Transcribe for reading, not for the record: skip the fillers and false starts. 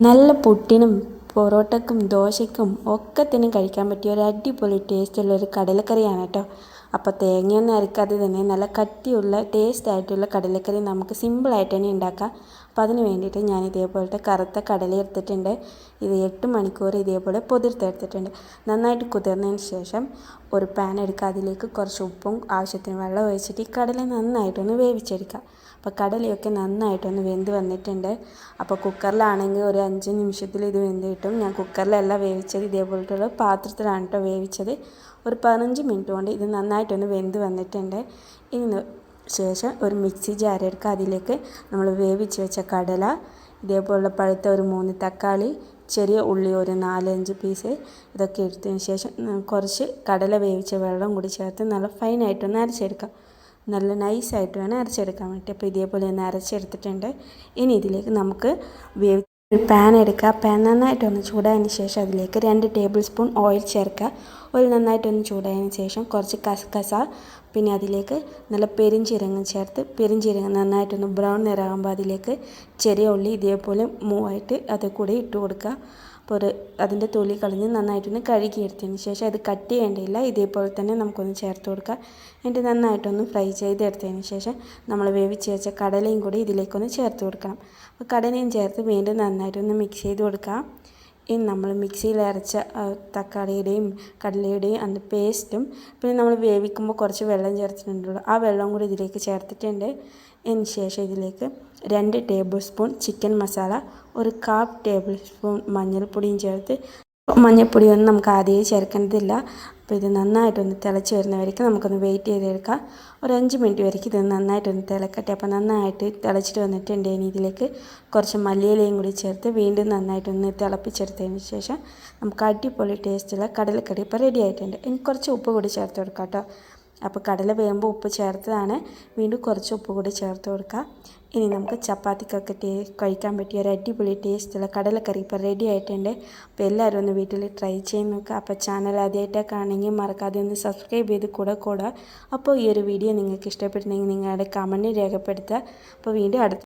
നല്ല പുട്ടിനും പൊറോട്ടയ്ക്കും ദോശയ്ക്കും ഒക്കത്തിനും കഴിക്കാൻ പറ്റിയ ഒരു അടിപൊളി ടേസ്റ്റുള്ളൊരു കടലക്കറിയാണ് കേട്ടോ. അപ്പോൾ തേങ്ങയൊന്നും അരക്കാതെ തന്നെ നല്ല കട്ടിയുള്ള ടേസ്റ്റായിട്ടുള്ള കടലക്കറി നമുക്ക് സിമ്പിളായിട്ട് തന്നെ ഉണ്ടാക്കാം. അപ്പോൾ അതിന് വേണ്ടിയിട്ട് ഞാൻ ഇതേപോലത്തെ കറുത്ത കടല എടുത്തിട്ടുണ്ട്. ഇത് 8 മണിക്കൂർ ഇതേപോലെ പൊതിർത്തെടുത്തിട്ടുണ്ട്. നന്നായിട്ട് കുതിർന്നതിന് ശേഷം ഒരു പാൻ എടുക്കുക. അതിലേക്ക് കുറച്ച് ഉപ്പും ആവശ്യത്തിന് വെള്ളം ഒഴിച്ചിട്ട് ഈ കടല നന്നായിട്ടൊന്ന് വേവിച്ചെടുക്കുക. അപ്പോൾ കടലയൊക്കെ നന്നായിട്ടൊന്ന് വെന്ത് വന്നിട്ടുണ്ട്. അപ്പോൾ കുക്കറിലാണെങ്കിൽ ഒരു 5 നിമിഷത്തിൽ ഇത് വെന്ത് കിട്ടും. ഞാൻ കുക്കറിലല്ല വേവിച്ചത്, ഇതേപോലത്തുള്ള പാത്രത്തിലാണ് കേട്ടോ വേവിച്ചത്. ഒരു 15 മിനിറ്റ് കൊണ്ട് ഇത് നന്നായിട്ടൊന്ന് വെന്ത് വന്നിട്ടുണ്ട്. ഇതിന് ശേഷം ഒരു മിക്സി ജാർ എടുക്കുക. അതിലേക്ക് നമ്മൾ വേവിച്ച് വെച്ച കടല, ഇതേപോലുള്ള പഴുത്ത ഒരു 3 തക്കാളി, ചെറിയ ഉള്ളി ഒരു 4-5 പീസ്, ഇതൊക്കെ എടുത്തതിന് ശേഷം കുറച്ച് കടല വേവിച്ച വെള്ളം കൂടി ചേർത്ത് നല്ല ഫൈനായിട്ടൊന്ന് അരച്ചെടുക്കാം. നല്ല നൈസായിട്ട് വേണം അരച്ചെടുക്കാൻ വേണ്ടി. അപ്പോൾ ഇതേപോലെ ഒന്ന് അരച്ചെടുത്തിട്ടുണ്ട്. ഇനി ഇതിലേക്ക് നമുക്ക് ഒരു പാൻ എടുക്കുക. പാൻ നന്നായിട്ടൊന്ന് ചൂടായതിന് ശേഷം അതിലേക്ക് 2 ടേബിൾ സ്പൂൺ ഓയിൽ ചേർക്കുക. ഓയിൽ നന്നായിട്ടൊന്ന് ചൂടായതിന് ശേഷം കുറച്ച് കസകസ, പിന്നെ അതിലേക്ക് നല്ല പെരിഞ്ചീരകം ചേർത്ത്, പെരിഞ്ചീരകം നന്നായിട്ടൊന്ന് ബ്രൗൺ നിറമാകുമ്പോൾ അതിലേക്ക് ചെറിയ ഉള്ളി ഇതേപോലെ മൂവായിട്ട് അത് കൂടി ഇട്ട് കൊടുക്കുക. അപ്പോൾ അതിൻ്റെ തൊലി കളഞ്ഞ് നന്നായിട്ടൊന്ന് കഴുകിയെടുത്തതിന് ശേഷം അത് കട്ട് ചെയ്യേണ്ടതില്ല, ഇതേപോലെ തന്നെ നമുക്കൊന്ന് ചേർത്ത് കൊടുക്കുക. എന്നിട്ട് നന്നായിട്ടൊന്ന് ഫ്രൈ ചെയ്തെടുത്തതിന് ശേഷം നമ്മൾ വേവിച്ച് വെച്ച കടലയും കൂടി ഇതിലേക്കൊന്ന് ചേർത്ത് കൊടുക്കണം. അപ്പോൾ കടലയും ചേർത്ത് വീണ്ടും നന്നായിട്ടൊന്ന് മിക്സ് ചെയ്ത് കൊടുക്കുക. ഇനി നമ്മൾ മിക്സിയിൽ അരച്ച തക്കാളിയുടെയും കടലയുടെയും അതിൻ്റെ പേസ്റ്റും, പിന്നെ നമ്മൾ വേവിക്കുമ്പോൾ കുറച്ച് വെള്ളം ചേർത്തിട്ടുണ്ടല്ലോ, ആ വെള്ളം കൂടി ഇതിലേക്ക് ചേർത്തിട്ടുണ്ട്. അതിന് ശേഷം ഇതിലേക്ക് 2 ടേബിൾ സ്പൂൺ ചിക്കൻ മസാല, ഒരു 1/4 ടേബിൾ സ്പൂൺ മഞ്ഞൾപ്പൊടിയും ചേർത്ത്, മഞ്ഞൾപ്പൊടിയൊന്നും നമുക്ക് ആദ്യമേ ചേർക്കേണ്ടതില്ല. അപ്പോൾ ഇത് നന്നായിട്ടൊന്ന് തിളച്ച് വരുന്നവരേക്കും നമുക്കൊന്ന് വെയിറ്റ് ചെയ്തെടുക്കാം. ഒരു 5 മിനിറ്റ് വരയ്ക്കും ഇത് നന്നായിട്ടൊന്ന് തിളക്കട്ടെ. അപ്പോൾ നന്നായിട്ട് തിളച്ചിട്ട് വന്നിട്ടുണ്ട്. ഇനി ഇതിലേക്ക് കുറച്ച് മല്ലിയിലയും കൂടി ചേർത്ത് വീണ്ടും നന്നായിട്ടൊന്ന് തിളപ്പിച്ചെടുത്തതിന് ശേഷം നമുക്ക് അടിപൊളി ടേസ്റ്റുള്ള കടലക്കറി ഇപ്പോൾ റെഡി ആയിട്ടുണ്ട്. ഇനി കുറച്ച് ഉപ്പ് കൂടി ചേർത്ത് കൊടുക്കാം കേട്ടോ. അപ്പോൾ കടല വേകുമ്പോൾ ഉപ്പ് ചേർത്തതാണ്, വീണ്ടും കുറച്ച് ഉപ്പ് കൂടി ചേർത്ത് കൊടുക്കുക. ഇനി നമുക്ക് ചപ്പാത്തിക്കൊക്കെ കഴിക്കാൻ പറ്റിയ ഒരു അടിപൊളി ടേസ്റ്റുള്ള കടലക്കറി ഇപ്പോൾ റെഡി ആയിട്ടുണ്ട്. അപ്പോൾ എല്ലാവരും ഒന്ന് വീട്ടിൽ ട്രൈ ചെയ്ത് നോക്കുക. അപ്പോൾ ചാനൽ ആദ്യമായിട്ടൊക്കെ ആണെങ്കിൽ മറക്കാതെ ഒന്ന് സബ്സ്ക്രൈബ് ചെയ്ത് കൂടെ. അപ്പോൾ ഈ ഒരു വീഡിയോ നിങ്ങൾക്ക് ഇഷ്ടപ്പെട്ടിട്ടുണ്ടെങ്കിൽ നിങ്ങളുടെ കമൻറ്റ് രേഖപ്പെടുത്തുക. അപ്പോൾ വീണ്ടും അടുത്ത